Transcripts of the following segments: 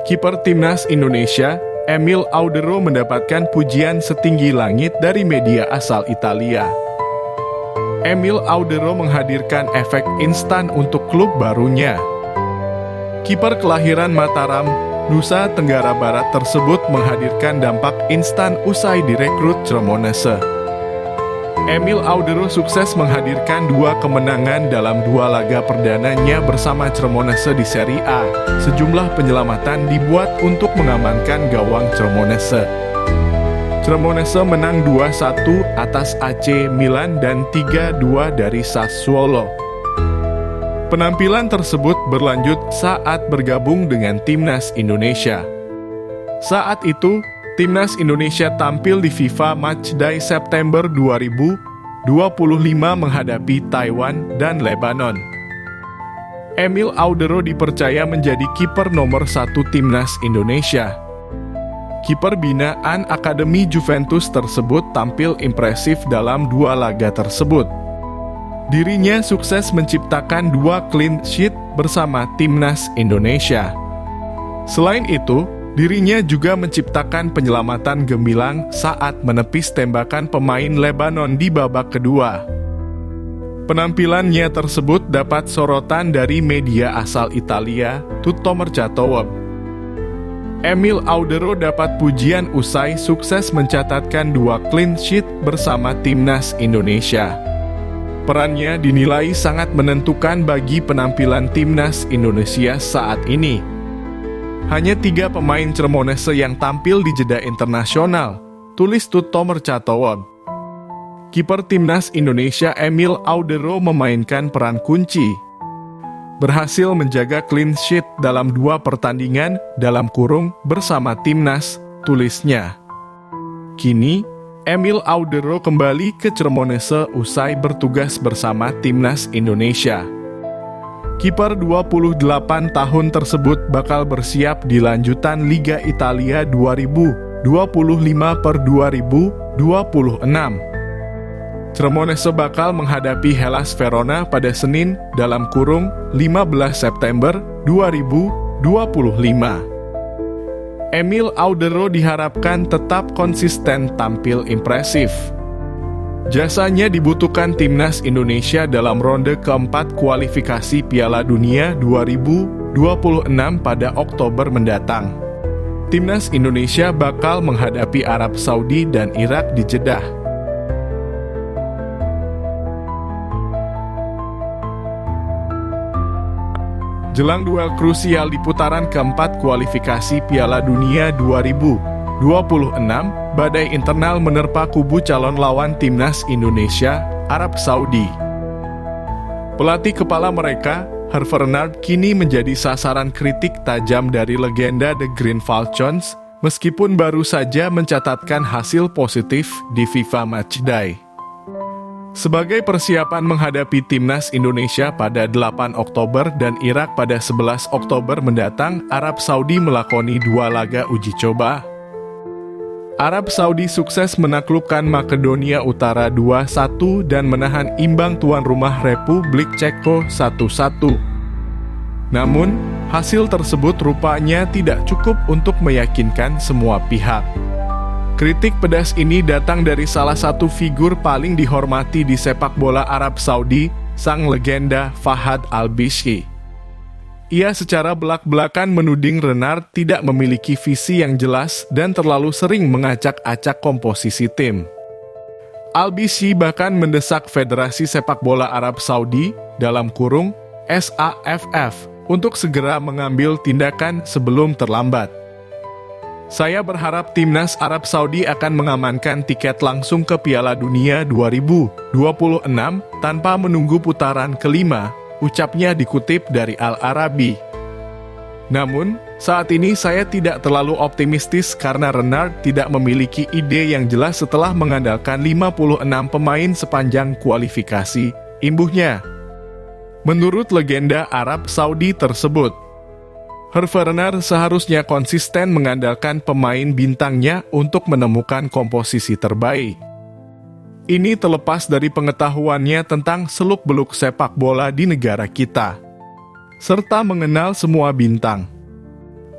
Kiper Timnas Indonesia, Emil Audero mendapatkan pujian setinggi langit dari media asal Italia. Emil Audero menghadirkan efek instan untuk klub barunya. Kiper kelahiran Mataram, Nusa Tenggara Barat tersebut menghadirkan dampak instan usai direkrut Cremonese. Emil Audero sukses menghadirkan 2 kemenangan dalam 2 laga perdananya bersama Cremonese di Serie A. Sejumlah penyelamatan dibuat untuk mengamankan gawang Cremonese. Cremonese menang 2-1 atas AC Milan dan 3-2 dari Sassuolo. Penampilan tersebut berlanjut saat bergabung dengan Timnas Indonesia. Saat itu, Timnas Indonesia tampil di FIFA Matchday September 2025 menghadapi Taiwan dan Lebanon. Emil Audero dipercaya menjadi kiper nomor 1 Timnas Indonesia. Kiper binaan Akademi Juventus tersebut tampil impresif dalam 2 laga tersebut. Dirinya sukses menciptakan 2 clean sheet bersama Timnas Indonesia. Selain itu, dirinya juga menciptakan penyelamatan gemilang saat menepis tembakan pemain Lebanon di babak kedua. Penampilannya tersebut dapat sorotan dari media asal Italia, Tutto Mercato. Emil Audero dapat pujian usai sukses mencatatkan 2 clean sheet bersama Timnas Indonesia. Perannya dinilai sangat menentukan bagi penampilan Timnas Indonesia saat ini. Hanya 3 pemain Cremonese yang tampil di jeda internasional, tulis Tutto Mercato. Kiper Timnas Indonesia Emil Audero memainkan peran kunci. Berhasil menjaga clean sheet dalam 2 pertandingan bersama Timnas, tulisnya. Kini, Emil Audero kembali ke Cremonese usai bertugas bersama Timnas Indonesia. Kiper 28 tahun tersebut bakal bersiap di lanjutan Liga Italia 2025/2026. Cremonese bakal menghadapi Hellas Verona pada Senin 15 September 2025. Emil Audero diharapkan tetap konsisten tampil impresif. Jasanya dibutuhkan Timnas Indonesia dalam ronde keempat kualifikasi Piala Dunia 2026 pada Oktober mendatang. Timnas Indonesia bakal menghadapi Arab Saudi dan Irak di Jeddah. Jelang duel krusial di putaran keempat kualifikasi Piala Dunia 2026, badai internal menerpa kubu calon lawan Timnas Indonesia, Arab Saudi. Pelatih kepala mereka, Hervé Renard, kini menjadi sasaran kritik tajam dari legenda The Green Falcons, meskipun baru saja mencatatkan hasil positif di FIFA Matchday. Sebagai persiapan menghadapi Timnas Indonesia pada 8 Oktober dan Irak pada 11 Oktober mendatang, Arab Saudi melakoni 2 laga uji coba. Arab Saudi sukses menaklukkan Makedonia Utara 2-1 dan menahan imbang tuan rumah Republik Ceko 1-1. Namun, hasil tersebut rupanya tidak cukup untuk meyakinkan semua pihak. Kritik pedas ini datang dari salah satu figur paling dihormati di sepak bola Arab Saudi, sang legenda Fahad Al-Bisri. Ia secara belak-belakan menuding Renard tidak memiliki visi yang jelas dan terlalu sering mengacak-acak komposisi tim. Al-Bisri bahkan mendesak Federasi Sepak Bola Arab Saudi (SAFF) untuk segera mengambil tindakan sebelum terlambat. Saya berharap Timnas Arab Saudi akan mengamankan tiket langsung ke Piala Dunia 2026 tanpa menunggu putaran kelima, ucapnya dikutip dari Al-Arabi. Namun, saat ini saya tidak terlalu optimistis karena Renard tidak memiliki ide yang jelas setelah mengandalkan 56 pemain sepanjang kualifikasi, imbuhnya. Menurut legenda Arab Saudi tersebut, Hervé Renard seharusnya konsisten mengandalkan pemain bintangnya untuk menemukan komposisi terbaik. Ini terlepas dari pengetahuannya tentang seluk-beluk sepak bola di negara kita, serta mengenal semua bintang.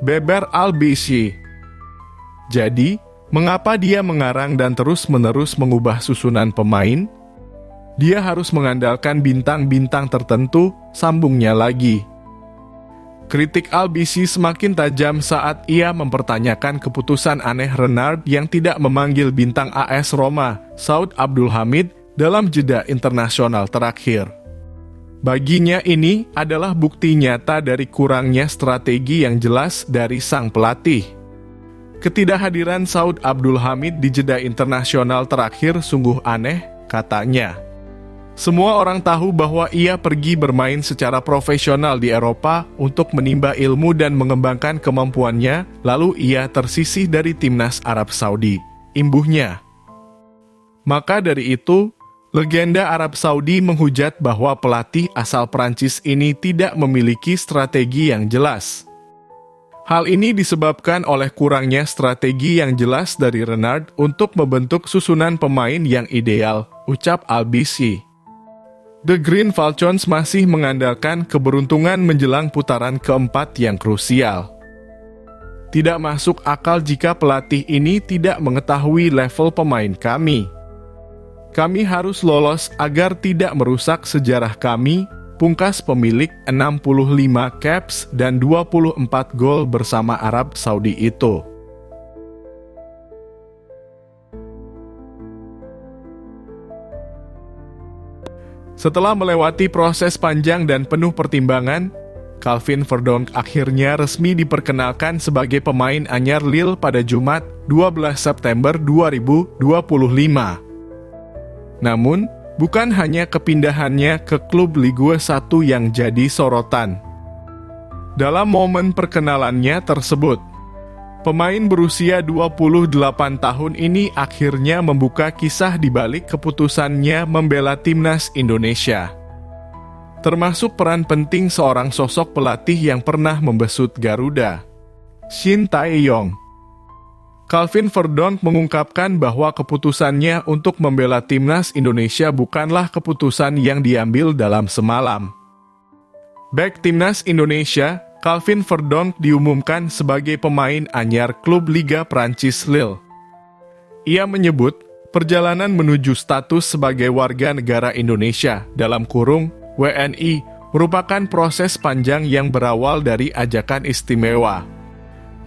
beber Al-Bishi. Jadi, mengapa dia mengarang dan terus-menerus mengubah susunan pemain? Dia harus mengandalkan bintang-bintang tertentu, sambungnya lagi. Kritik Al-Bishi semakin tajam saat ia mempertanyakan keputusan aneh Renard yang tidak memanggil bintang AS Roma, Saud Abdul Hamid, dalam jeda internasional terakhir. Baginya ini adalah bukti nyata dari kurangnya strategi yang jelas dari sang pelatih. Ketidakhadiran Saud Abdul Hamid di jeda internasional terakhir sungguh aneh, katanya. Semua orang tahu bahwa ia pergi bermain secara profesional di Eropa untuk menimba ilmu dan mengembangkan kemampuannya, lalu ia tersisih dari timnas Arab Saudi, imbuhnya. Maka dari itu, legenda Arab Saudi menghujat bahwa pelatih asal Prancis ini tidak memiliki strategi yang jelas. Hal ini disebabkan oleh kurangnya strategi yang jelas dari Renard untuk membentuk susunan pemain yang ideal, ucap Al-Bishi. The Green Falcons masih mengandalkan keberuntungan menjelang putaran keempat yang krusial. Tidak masuk akal jika pelatih ini tidak mengetahui level pemain kami. Kami harus lolos agar tidak merusak sejarah kami, pungkas pemilik 65 caps dan 24 gol bersama Arab Saudi itu. Setelah melewati proses panjang dan penuh pertimbangan, Calvin Verdonk akhirnya resmi diperkenalkan sebagai pemain anyar Lille pada Jumat, 12 September 2025. Namun, bukan hanya kepindahannya ke klub Ligue 1 yang jadi sorotan. Dalam momen perkenalannya tersebut, pemain berusia 28 tahun ini akhirnya membuka kisah di balik keputusannya membela timnas Indonesia. Termasuk peran penting seorang sosok pelatih yang pernah membesut Garuda, Shin Tae-yong. Calvin Verdonk mengungkapkan bahwa keputusannya untuk membela timnas Indonesia bukanlah keputusan yang diambil dalam semalam. Bek timnas Indonesia, Calvin Verdonk diumumkan sebagai pemain anyar klub Liga Prancis Lille. Ia menyebut, perjalanan menuju status sebagai warga negara Indonesia dalam kurung WNI merupakan proses panjang yang berawal dari ajakan istimewa.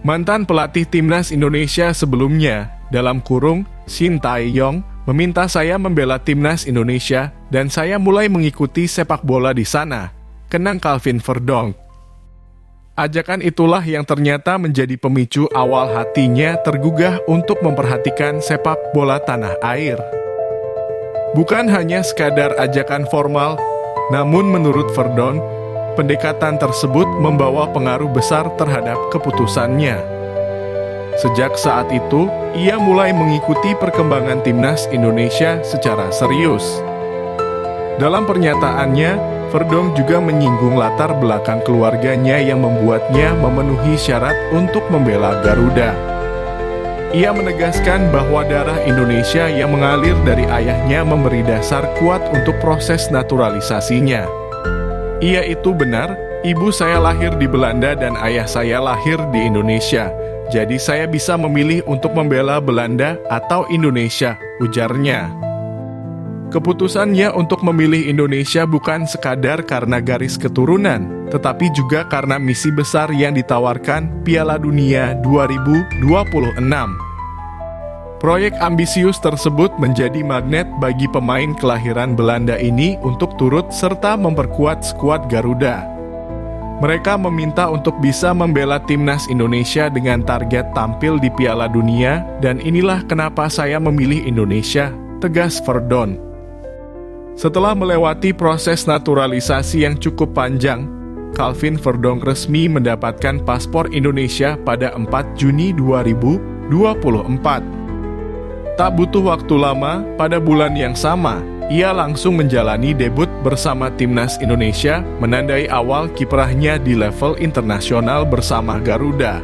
Mantan pelatih timnas Indonesia sebelumnya, dalam kurung Shin Tae-yong, meminta saya membela timnas Indonesia dan saya mulai mengikuti sepak bola di sana, kenang Calvin Verdonk. Ajakan itulah yang ternyata menjadi pemicu awal hatinya tergugah untuk memperhatikan sepak bola tanah air. Bukan hanya sekadar ajakan formal, namun menurut Verdonk, pendekatan tersebut membawa pengaruh besar terhadap keputusannya. Sejak saat itu, ia mulai mengikuti perkembangan timnas Indonesia secara serius. Dalam pernyataannya, Verdonk juga menyinggung latar belakang keluarganya yang membuatnya memenuhi syarat untuk membela Garuda. Ia menegaskan bahwa darah Indonesia yang mengalir dari ayahnya memberi dasar kuat untuk proses naturalisasinya. Iya, itu benar, ibu saya lahir di Belanda dan ayah saya lahir di Indonesia. Jadi saya bisa memilih untuk membela Belanda atau Indonesia, ujarnya. Keputusannya untuk memilih Indonesia bukan sekadar karena garis keturunan, tetapi juga karena misi besar yang ditawarkan Piala Dunia 2026. Proyek ambisius tersebut menjadi magnet bagi pemain kelahiran Belanda ini untuk turut serta memperkuat skuad Garuda. Mereka meminta untuk bisa membela timnas Indonesia dengan target tampil di Piala Dunia, dan inilah kenapa saya memilih Indonesia, tegas Verdonk. Setelah melewati proses naturalisasi yang cukup panjang, Calvin Verdonk resmi mendapatkan paspor Indonesia pada 4 Juni 2024. Tak butuh waktu lama, pada bulan yang sama, ia langsung menjalani debut bersama timnas Indonesia, menandai awal kiprahnya di level internasional bersama Garuda.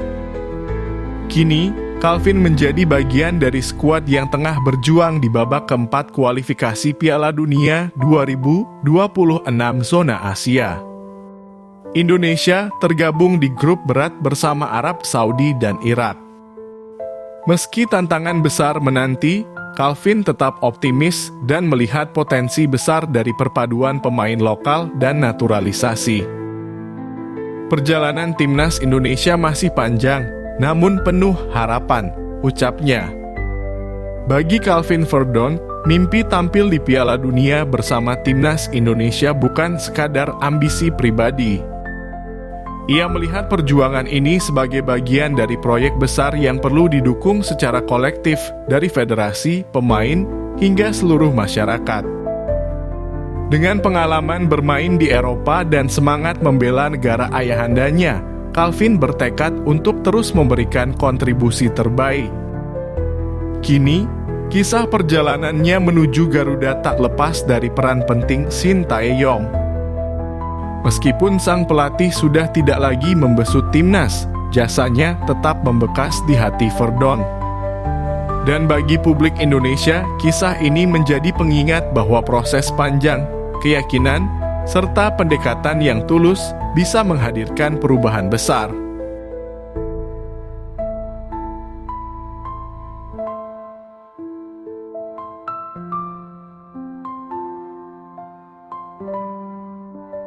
Kini, Calvin menjadi bagian dari skuad yang tengah berjuang di babak keempat kualifikasi Piala Dunia 2026 zona Asia. Indonesia tergabung di grup berat bersama Arab Saudi dan Irak. Meski tantangan besar menanti, Calvin tetap optimis dan melihat potensi besar dari perpaduan pemain lokal dan naturalisasi. Perjalanan timnas Indonesia masih panjang, namun penuh harapan, ucapnya. Bagi Calvin Verdon, mimpi tampil di Piala Dunia bersama timnas Indonesia bukan sekadar ambisi pribadi. Ia melihat perjuangan ini sebagai bagian dari proyek besar yang perlu didukung secara kolektif dari federasi, pemain, hingga seluruh masyarakat. Dengan pengalaman bermain di Eropa dan semangat membela negara ayahandanya, Calvin bertekad untuk terus memberikan kontribusi terbaik. Kini, kisah perjalanannya menuju Garuda tak lepas dari peran penting Shin Tae-yong. Meskipun sang pelatih sudah tidak lagi membesut timnas, jasanya tetap membekas di hati Verdon. Dan bagi publik Indonesia, kisah ini menjadi pengingat bahwa proses panjang, keyakinan, serta pendekatan yang tulus bisa menghadirkan perubahan besar.